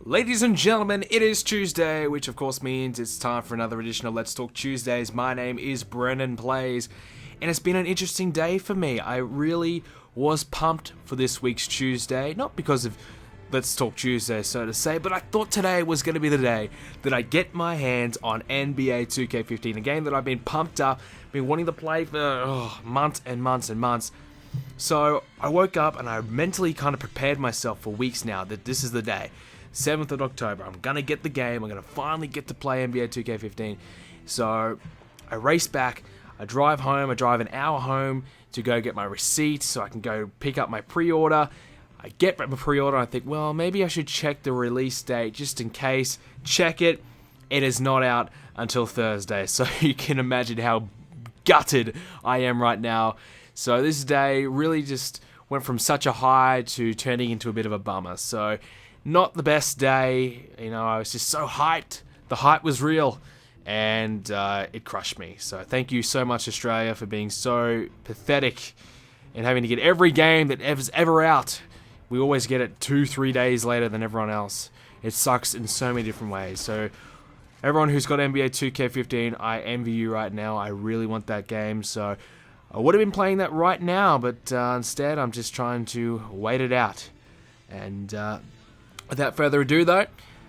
Ladies and gentlemen, it is Tuesday, which of course means it's time for another edition of Let's Talk Tuesdays. My name is BrendenPlayz, and it's been an interesting day for me. I really was pumped for this week's Tuesday, not because of Let's Talk Tuesday, so to say, but I thought today was going to be the day that I get my hands on NBA 2K15, a game that I've been pumped up, been wanting to play for months and months and months. So I woke up and I mentally kind of prepared myself for weeks now that this is the day. 7th of October, I'm going to get the game, I'm going to finally get to play NBA 2K15. So I race back, I drive home, I drive an hour home to go get my receipt so I can go pick up my pre-order. I get my pre-order, I think, well, maybe I should check the release date just in case. Check it, it is not out until Thursday, so you can imagine how gutted I am right now. So this day really just went from such a high to turning into a bit of a bummer. So not the best day, I was just so hyped. The hype was real, and it crushed me. So thank you so much, Australia, for being so pathetic and having to get every game that was ever out. We always get it 2-3 days later than everyone else. It sucks in so many different ways. So everyone who's got NBA 2K15, I envy you right now. I really want that game. So I would have been playing that right now, but instead I'm just trying to wait it out. And without further ado, though,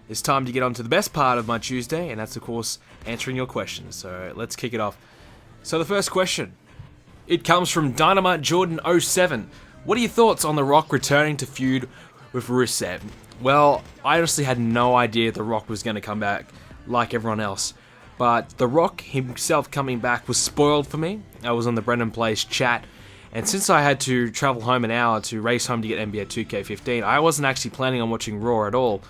it's time to get on to the best part of my Tuesday, and that's, of course, answering your questions. So let's kick it off. So the first question, it comes from Dynamite Jordan 07. What are your thoughts on The Rock returning to feud with Rusev? Well, I honestly had no idea The Rock was going to come back like everyone else. But The Rock himself coming back was spoiled for me. I was on the BrendenPlayz chat, and since I had to travel home an hour to race home to get NBA 2K15, I wasn't actually planning on watching Raw at all.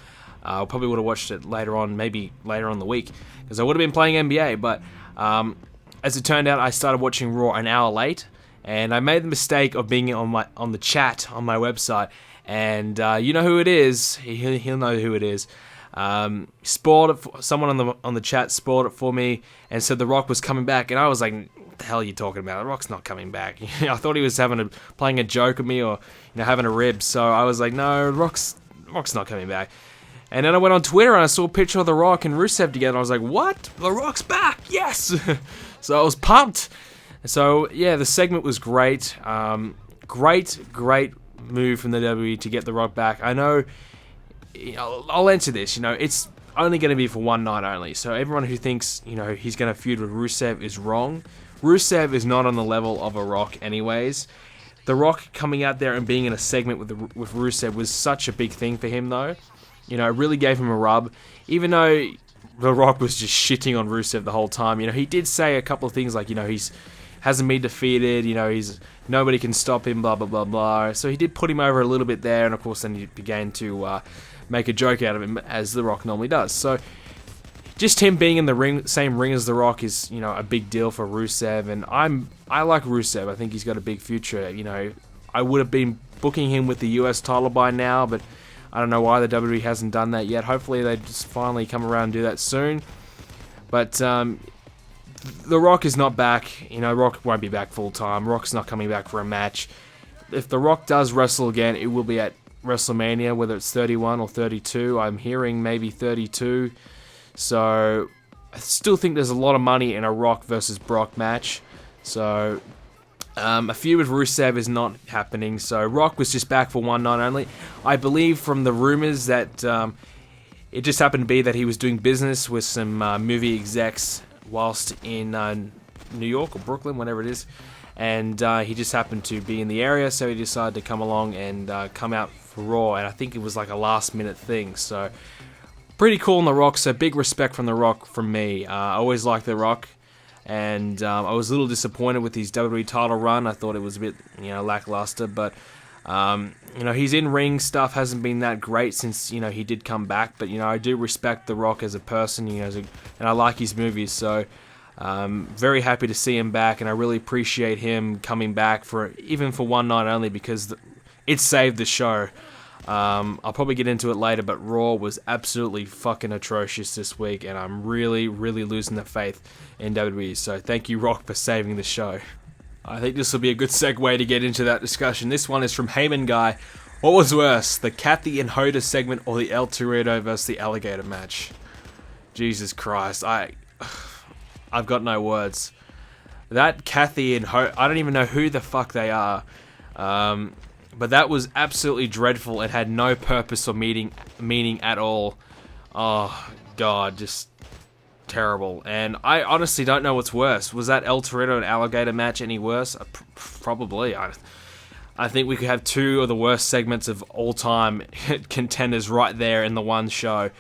I probably would have watched it later on, maybe later on in the week, because I would have been playing NBA, but as it turned out, I started watching Raw an hour late, and I made the mistake of being on the chat on my website, and you know who it is. He'll know who it is. Spoiled it. Someone on the chat spoiled it for me and said The Rock was coming back, and I was like, "What the hell are you talking about? The Rock's not coming back." I thought he was playing a joke at me or having a rib. So I was like, "No, The Rock's not coming back." And then I went on Twitter and I saw a picture of The Rock and Rusev together. I was like, "What? The Rock's back? Yes!" So I was pumped. So yeah, the segment was great. Great move from the WWE to get The Rock back. I know. I'll answer this. It's only going to be for one night only. So everyone who thinks he's going to feud with Rusev is wrong. Rusev is not on the level of a Rock, anyways. The Rock coming out there and being in a segment with Rusev was such a big thing for him, though. It really gave him a rub. Even though The Rock was just shitting on Rusev the whole time, he did say a couple of things like he's hasn't been defeated. He's nobody can stop him. Blah blah blah blah. So he did put him over a little bit there, and of course then he began to make a joke out of him, as The Rock normally does. So just him being in the same ring as The Rock is, a big deal for Rusev, and I like Rusev. I think he's got a big future. I would have been booking him with the US title by now, but I don't know why the WWE hasn't done that yet. Hopefully they just finally come around and do that soon. But The Rock is not back. Rock won't be back full time. Rock's not coming back for a match. If The Rock does wrestle again, it will be at WrestleMania, whether it's 31 or 32. I'm hearing maybe 32. So I still think there's a lot of money in a Rock versus Brock match. So a feud with Rusev is not happening. So Rock was just back for one night only. I believe from the rumors that it just happened to be that he was doing business with some movie execs whilst in New York or Brooklyn, whatever it is. And he just happened to be in the area, so he decided to come along and come out for Raw. And I think it was like a last-minute thing. So pretty cool on The Rock. So big respect from The Rock from me. I always liked The Rock. And I was a little disappointed with his WWE title run. I thought it was a bit lackluster. But, his in-ring stuff hasn't been that great since, he did come back. But, I do respect The Rock as a person, and I like his movies. So very happy to see him back, and I really appreciate him coming back even for one night only, because it saved the show. I'll probably get into it later, but Raw was absolutely fucking atrocious this week, and I'm really, really losing the faith in WWE. So thank you, Rock, for saving the show. I think this will be a good segue to get into that discussion. This one is from Heyman Guy What was worse, the Kathy and Hoda segment or the El Torito versus the Alligator match? Jesus Christ, I've got no words. That Kathy and Hoda, I don't even know who the fuck they are. But that was absolutely dreadful. It had no purpose or meaning at all. Oh, God, just terrible. And I honestly don't know what's worse. Was that El Torito and Alligator match any worse? Probably. I think we could have two of the worst segments of all time contenders right there in the one show.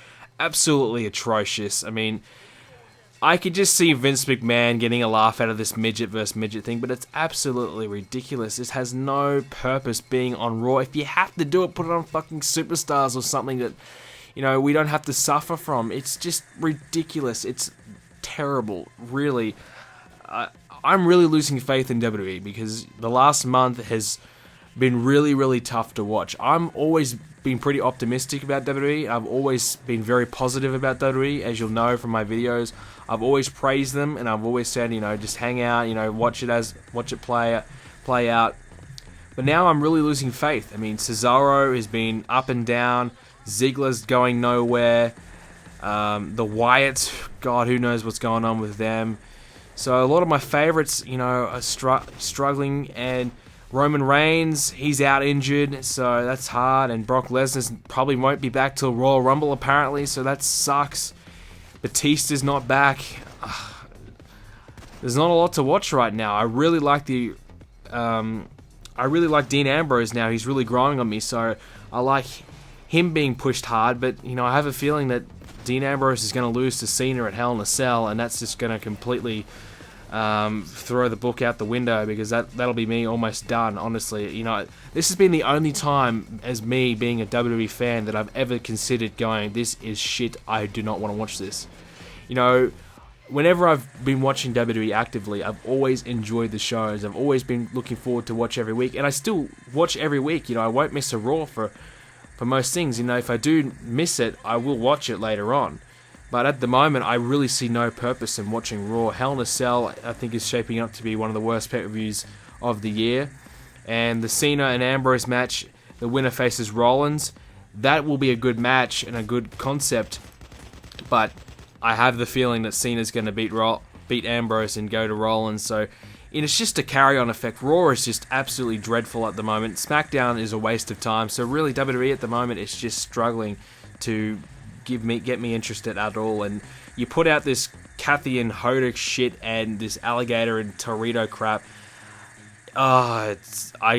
Absolutely atrocious. I mean, I could just see Vince McMahon getting a laugh out of this midget versus midget thing, but it's absolutely ridiculous. This has no purpose being on Raw. If you have to do it, put it on fucking Superstars or something that, you know, we don't have to suffer from. It's just ridiculous. It's terrible, really. I'm really losing faith in WWE because the last month has been really, really tough to watch. I'm always been pretty optimistic about WWE. I've always been very positive about WWE, as you'll know from my videos. I've always praised them, and I've always said, you know, just hang out, you know, watch it play out. But now I'm really losing faith. I mean, Cesaro has been up and down. Ziggler's going nowhere. The Wyatts, God, who knows what's going on with them. So a lot of my favorites, you know, are struggling, and Roman Reigns, he's out injured, so that's hard, and Brock Lesnar probably won't be back till Royal Rumble apparently, so that sucks. Batista's not back. There's not a lot to watch right now. I really like Dean Ambrose now. He's really growing on me, so I like him being pushed hard, but you know, I have a feeling that Dean Ambrose is going to lose to Cena at Hell in a Cell, and that's just going to completely throw the book out the window, because that'll be me almost done, honestly. You know, this has been the only time, as me being a WWE fan, that I've ever considered going, this is shit, I do not want to watch this. You know, whenever I've been watching WWE actively, I've always enjoyed the shows. I've always been looking forward to watch every week, and I still watch every week. You know, I won't miss a Raw for most things. You know, if I do miss it, I will watch it later on. But at the moment, I really see no purpose in watching Raw. Hell in a Cell, I think, is shaping up to be one of the worst pay-per-views of the year. And the Cena and Ambrose match, the winner faces Rollins. That will be a good match and a good concept. But I have the feeling that Cena's going to beat Ambrose and go to Rollins. So it's just a carry-on effect. Raw is just absolutely dreadful at the moment. SmackDown is a waste of time. So really, WWE at the moment is just struggling to get me interested at all. And you put out this Kathy and Hoda shit and this Alligator and Torito crap. I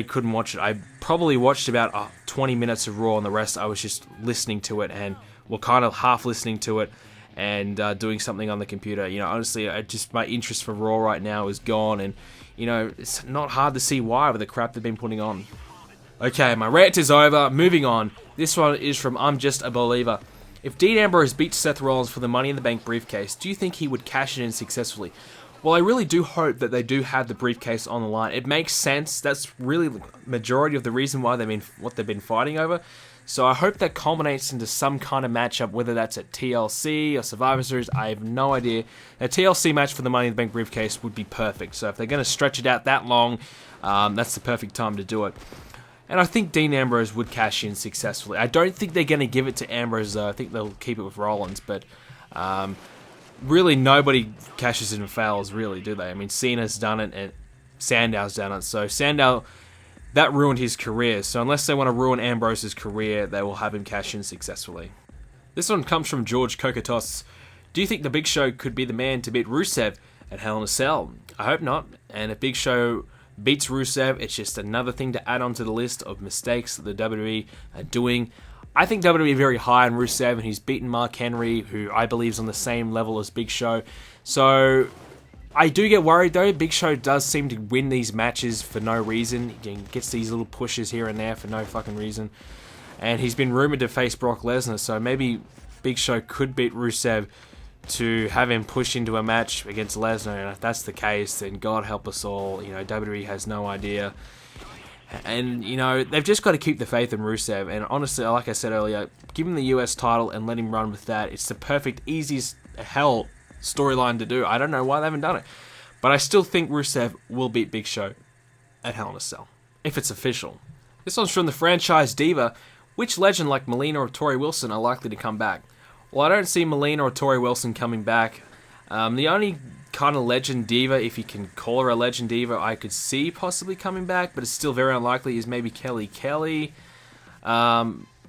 couldn't watch it. I probably watched about 20 minutes of Raw, and the rest I was just listening to it, and kind of half listening to it and doing something on the computer. You know, honestly, my interest for Raw right now is gone, and you know, it's not hard to see why with the crap they've been putting on. Okay, my rant is over. Moving on. This one is from I'm Just a Believer. If Dean Ambrose beats Seth Rollins for the Money in the Bank briefcase, do you think he would cash it in successfully? Well, I really do hope that they do have the briefcase on the line. It makes sense. That's really the majority of the reason why they've been fighting over. So I hope that culminates into some kind of matchup, whether that's at TLC or Survivor Series. I have no idea. A TLC match for the Money in the Bank briefcase would be perfect. So if they're going to stretch it out that long, that's the perfect time to do it. And I think Dean Ambrose would cash in successfully. I don't think they're going to give it to Ambrose, though. I think they'll keep it with Rollins. But really, nobody cashes in and fails, really, do they? I mean, Cena's done it, and Sandow's done it. So Sandow, that ruined his career. So unless they want to ruin Ambrose's career, they will have him cash in successfully. This one comes from George Kokotos. Do you think the Big Show could be the man to beat Rusev at Hell in a Cell? I hope not. And if Big Show beats Rusev, it's just another thing to add on to the list of mistakes that the WWE are doing. I think WWE very high on Rusev, and he's beaten Mark Henry, who I believe is on the same level as Big Show. So I do get worried, though. Big Show does seem to win these matches for no reason. He gets these little pushes here and there for no fucking reason. And he's been rumored to face Brock Lesnar, so maybe Big Show could beat Rusev to have him push into a match against Lesnar. And if that's the case, then God help us all. You know, WWE has no idea. And, you know, they've just got to keep the faith in Rusev. And honestly, like I said earlier, give him the US title and let him run with that. It's the perfect, easiest hell storyline to do. I don't know why they haven't done it. But I still think Rusev will beat Big Show at Hell in a Cell, if it's official. This one's from the franchise Diva. Which legend like Melina or Tori Wilson are likely to come back? Well, I don't see Melina or Tori Wilson coming back. The only kind of legend diva, if you can call her a legend diva, I could see possibly coming back, but it's still very unlikely, is maybe Kelly.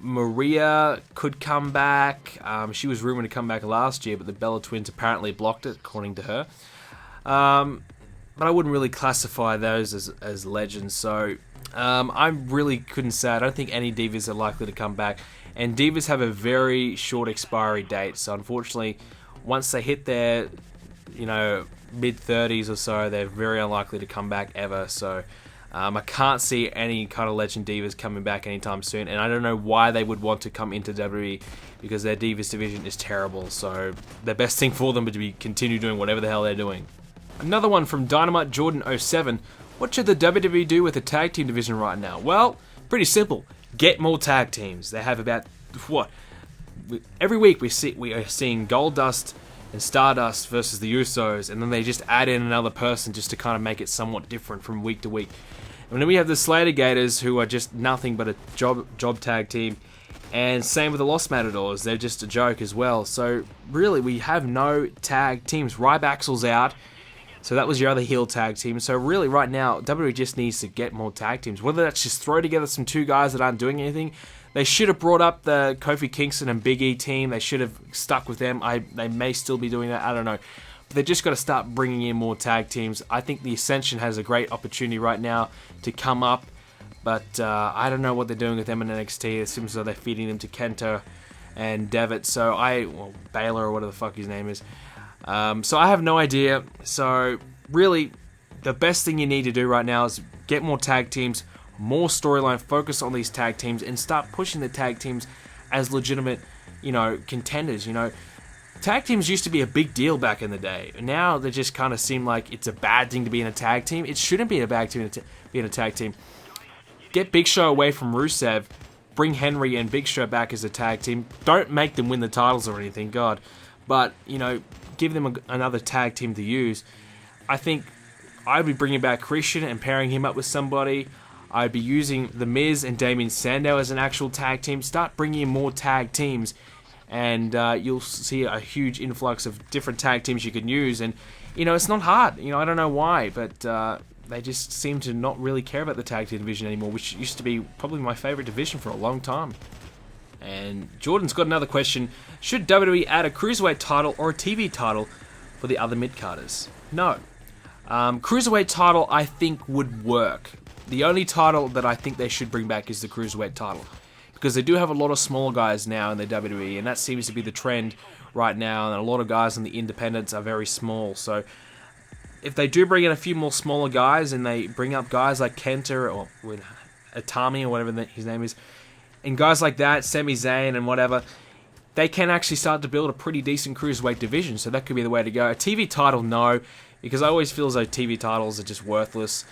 Maria could come back. She was rumored to come back last year, but the Bella Twins apparently blocked it, according to her. But I wouldn't really classify those as legends, so I really couldn't say. I don't think any divas are likely to come back. And divas have a very short expiry date, so unfortunately, once they hit their, mid-30s or so, they're very unlikely to come back ever. So I can't see any kind of legend divas coming back anytime soon, and I don't know why they would want to come into WWE, because their divas division is terrible. So the best thing for them would be continue doing whatever the hell they're doing. Another one from Dynamite Jordan 07. What should the WWE do with the tag team division right now? Well, pretty simple. Get more tag teams. They have about, every week we are seeing Goldust and Stardust versus the Usos, and then they just add in another person just to kind of make it somewhat different from week to week. And then we have the Slater Gators, who are just nothing but a job tag team, and same with the Lost Matadors. They're just a joke as well. So really, we have no tag teams. Ryback's out. So that was your other heel tag team. So really, right now, WWE just needs to get more tag teams. Whether that's just throw together some two guys that aren't doing anything. They should have brought up the Kofi Kingston and Big E team. They should have stuck with them. They may still be doing that. I don't know. But they just got to start bringing in more tag teams. I think the Ascension has a great opportunity right now to come up. But I don't know what they're doing with them in NXT. It seems as though they're feeding them to Kenta and Devitt. So Baylor or whatever the fuck his name is. So I have no idea. So really, the best thing you need to do right now is get more tag teams, more storyline, focus on these tag teams, and start pushing the tag teams as legitimate, contenders. Tag teams used to be a big deal back in the day. Now they just kind of seem like it's a bad thing to be in a tag team. It shouldn't be a bad thing to be in a tag team. Get Big Show away from Rusev. Bring Henry and Big Show back as a tag team. Don't make them win the titles or anything, God. But, give them another tag team to use. I think I'd be bringing back Christian and pairing him up with somebody. I'd be using The Miz and Damien Sandow as an actual tag team. Start bringing in more tag teams, and you'll see a huge influx of different tag teams you can use. And, it's not hard. I don't know why, but they just seem to not really care about the tag team division anymore, which used to be probably my favorite division for a long time. And Jordan's got another question. Should WWE add a Cruiserweight title or a TV title for the other mid-carders? No. Cruiserweight title, I think, would work. The only title that I think they should bring back is the Cruiserweight title, because they do have a lot of smaller guys now in the WWE, and that seems to be the trend right now, and a lot of guys in the independents are very small. So if they do bring in a few more smaller guys, and they bring up guys like Kenta or Itami or whatever his name is, and guys like that, Sami Zayn and whatever, they can actually start to build a pretty decent Cruiserweight division, so that could be the way to go. A TV title, no, because I always feel as though TV titles are just worthless,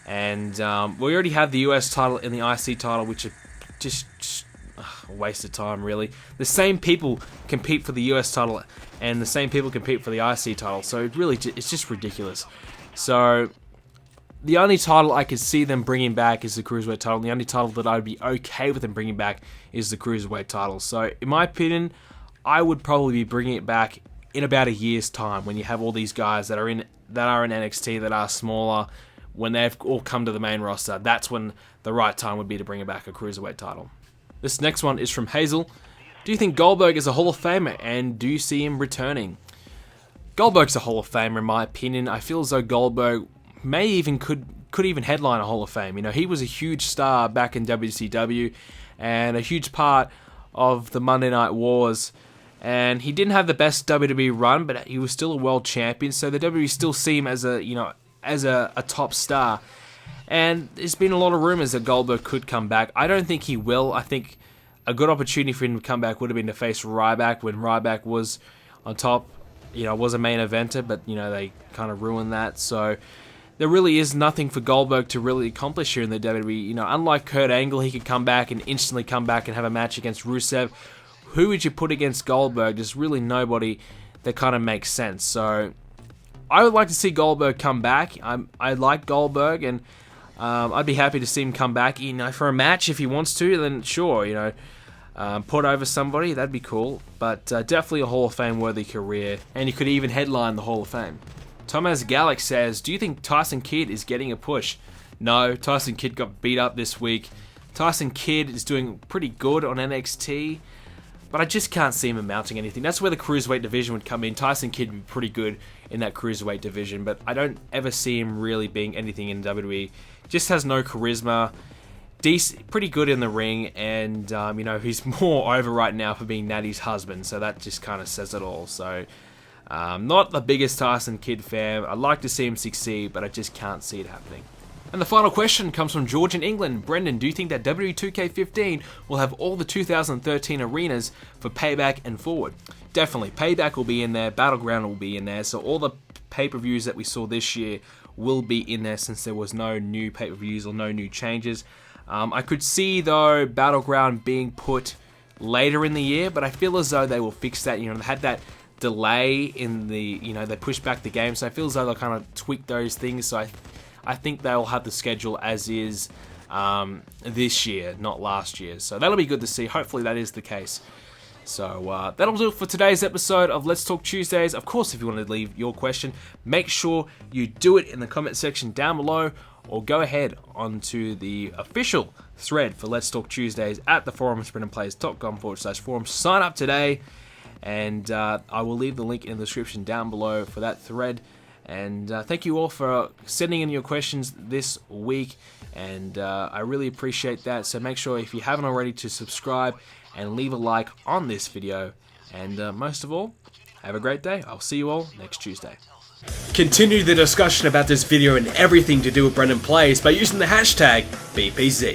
and we already have the US title and the IC title, which are just a waste of time, really. The same people compete for the US title, and the same people compete for the IC title, so it's just ridiculous. So the only title I could see them bringing back is the Cruiserweight title. The only title that I would be okay with them bringing back is the Cruiserweight title. So, in my opinion, I would probably be bringing it back in about a year's time, when you have all these guys that are in NXT that are smaller, when they've all come to the main roster. That's when the right time would be to bring back a Cruiserweight title. This next one is from Hazel. Do you think Goldberg is a Hall of Famer, and do you see him returning? Goldberg's a Hall of Famer, in my opinion. I feel as though Goldberg could even headline a Hall of Fame. He was a huge star back in WCW and a huge part of the Monday Night Wars. And he didn't have the best WWE run, but he was still a world champion. So the WWE still see him as a top star. And there's been a lot of rumors that Goldberg could come back. I don't think he will. I think a good opportunity for him to come back would have been to face Ryback when Ryback was on top. Was a main eventer, but they kind of ruined that. So there really is nothing for Goldberg to really accomplish here in the WWE. Unlike Kurt Angle, he could come back and instantly come back and have a match against Rusev. Who would you put against Goldberg? There's really nobody that kind of makes sense. So I would like to see Goldberg come back. I like Goldberg, and I'd be happy to see him come back, for a match if he wants to. Then sure, put over somebody, that'd be cool. But definitely a Hall of Fame worthy career, and he could even headline the Hall of Fame. Thomas Gallic says, do you think Tyson Kidd is getting a push? No, Tyson Kidd got beat up this week. Tyson Kidd is doing pretty good on NXT, but I just can't see him amounting anything. That's where the Cruiserweight division would come in. Tyson Kidd would be pretty good in that Cruiserweight division, but I don't ever see him really being anything in WWE. Just has no charisma. Pretty good in the ring, and he's more over right now for being Natty's husband, so that just kind of says it all. So, not the biggest Tyson Kidd fan. I'd like to see him succeed, but I just can't see it happening. And the final question comes from George in England. Brendan, do you think that WWE 2K15 will have all the 2013 arenas for Payback and Forward? Definitely. Payback will be in there, Battleground will be in there, so all the pay-per-views that we saw this year will be in there since there was no new pay-per-views or no new changes. I could see, though, Battleground being put later in the year, but I feel as though they will fix that. They had that delay in the, they pushed back the game, so I feel as though they'll kind of tweak those things, so I think they'll have the schedule as is this year, not last year. So that'll be good to see. Hopefully that is the case. So that'll do it for today's episode of Let's Talk Tuesdays. Of course, if you want to leave your question, make sure you do it in the comment section down below, or go ahead onto the official thread for Let's Talk Tuesdays at the forums, BrendenPlayz.com/forums. Sign up today, and I will leave the link in the description down below for that thread. And thank you all for sending in your questions this week, and I really appreciate that. So make sure, if you haven't already, to subscribe and leave a like on this video. And most of all, have a great day. I'll see you all next Tuesday. Continue the discussion about this video and everything to do with BrendenPlayz by using the hashtag BPZ.